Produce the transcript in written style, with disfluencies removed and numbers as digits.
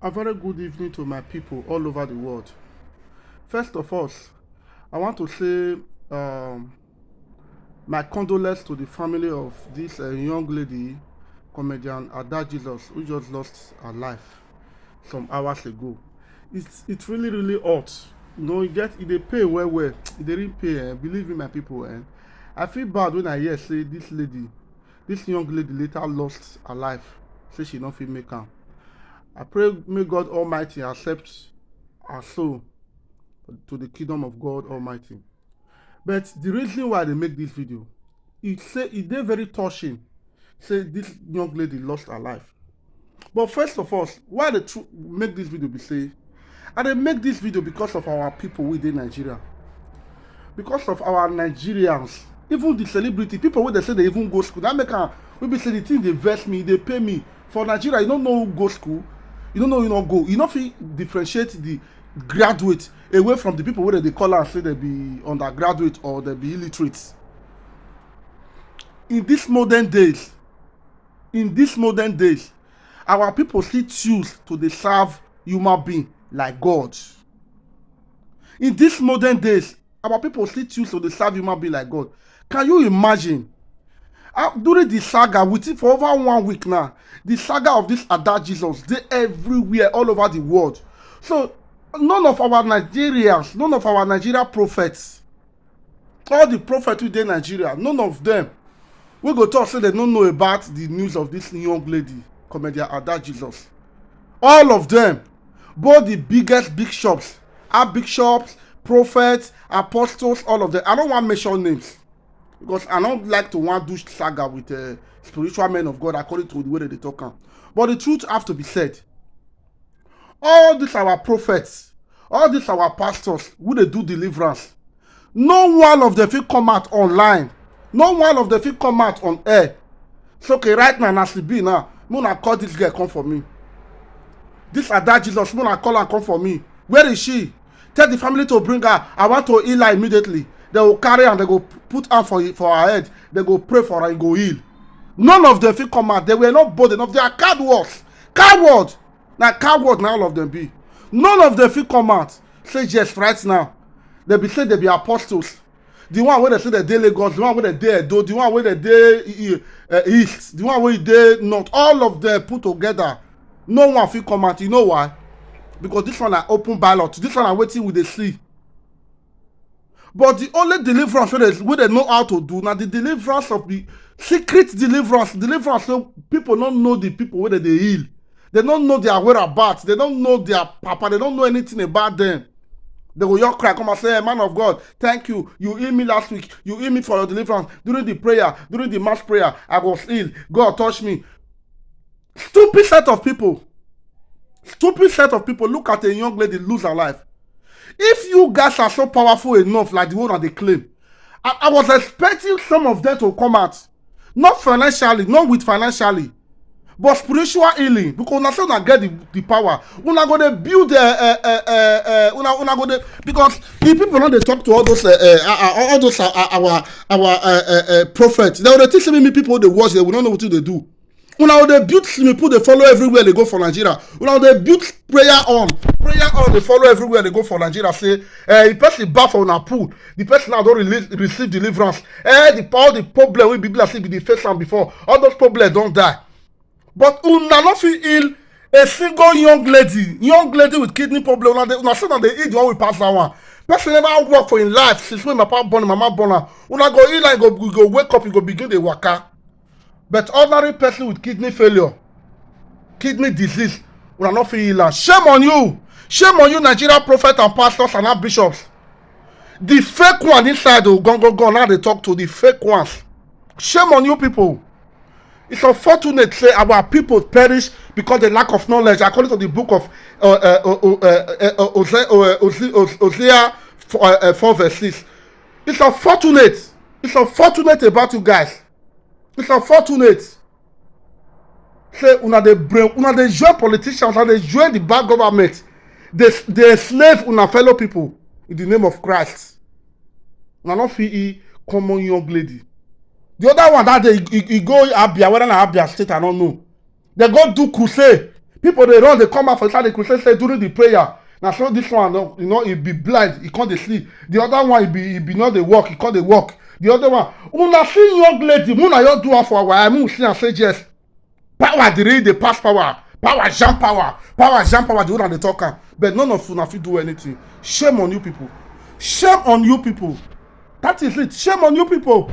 A very good evening to my people all over the world. First of all, I want to say my condolences to the family of this young lady, comedian Ada Jesus, who just lost her life some hours ago. It's really hot. You know, they pay well. They didn't pay. Believe me, my people. I feel bad when I hear say this young lady later lost her life. Say she not fit make am. I pray may God Almighty accept our soul to the kingdom of God Almighty. But the reason why they make this video, it dey very touching. Say this young lady lost her life. But first of all, why they make this video be say, and they make this video because of our people within Nigeria. Because of our Nigerians, even the celebrity, people wey they say they even go school, that make am wey be say the thing they vex me, they pay me. For Nigeria, you don't know who go school, you don't know who not go. You don't fit differentiate the graduate away from the people wey they call and say they be undergraduate or they be illiterate. In these modern days, our people still choose to dey serve human being like God. In these modern days, our people still choose to dey serve human being like God. Can you imagine? During the saga, for over 1 week now, the saga of this Ada Jesus, they everywhere, all over the world. So none of our Nigerians, none of our Nigeria prophets, all the prophets within Nigeria, none of them, we go talk say they don't know about the news of this young lady, comedian Ada Jesus. All of them, both the biggest bishops, archbishops, prophets, apostles, all of them. I don't want to mention names because I don't like to want to do saga with spiritual men of God according to the way that they talk. But the truth have to be said. All these our prophets, all these our pastors, who they do deliverance, no one of them will come out online. No one of them will come out on air. So okay, right now, as it be now, I'm gonna call this girl come for me. This Ada Jesus, I'm gonna call her come for me. Where is she? Tell the family to bring her. I want to heal her immediately. They will carry her and they go put her for her head. They go pray for her and go heal. None of them will come out. They were not bold enough. They are cowards. Cowards. Now coward now all of them be. None of them will come out. Say yes right now. They be say they be apostles. The one where they say they dey Lagos, the one where they dey Edo, the one where they dey East, the one where they North. All of them put together. No one will come out. You know why? Because this one are open ballot. This one are waiting with the see. But the only deliverance where they know how to do now, the deliverance of the secret deliverance so people don't know the people where they heal. They don't know their whereabouts. They don't know their papa. They don't know anything about them. They will all cry, come and say, hey, man of God, thank you. You healed me last week. You healed me for your deliverance. During the prayer, during the mass prayer, I was healed. God touched me. Stupid set of people. Stupid set of people. Look at a young lady lose her life. If you guys are so powerful enough, like the one that they claim, I was expecting some of them to come out. Not financially, not with financially, but spiritual healing. Because una say una get the power. Una go to build una go to, because the people don't they talk to all those our prophets. They will teach me people they watch. They will not know what they do. Una they build swimming pool, they follow everywhere they go for Nigeria. Una they build prayer on, they follow everywhere they go for Nigeria. Say, the person bath for una pool, the person now don't receive deliverance. All the problem we people see be the first time before. All those problems don't die. But una not feel ill a single young lady with kidney problem. Una say that they eat the one we pass that one. Person never work for in life since when my papa born, mama born her. Una go ill and go wake up, you go begin the waka. But ordinary person with kidney failure, kidney disease, will not feel ill. Shame on you. Shame on you, Nigeria prophets and pastors and archbishops. The fake one inside the go. Now they talk to the fake ones. Shame on you people. It's unfortunate say our people perish because of the lack of knowledge. According to the book of Hosea 4 verse 6. It's unfortunate. It's unfortunate about you guys. It's unfortunate. Say una dey join politicians and they join the bad government. They enslave una fellow people in the name of Christ. Una not feel common young lady. The other one that day he go Abia, whether na Abia state I don't know. They go do crusade. People they run, they come out for inside the crusade say during the prayer. Now so this one, you know, he be blind, he can't dey sleep. The other one, he be not dey walk, he can't dey walk. The other one, una see young lady, una you do am for a while. I mean, see and say yes. Power the real, the pass power. Power jam power. Power jam power. The one they talk am. But none of una fit do anything. Shame on you people. Shame on you people. That is it. Shame on you people.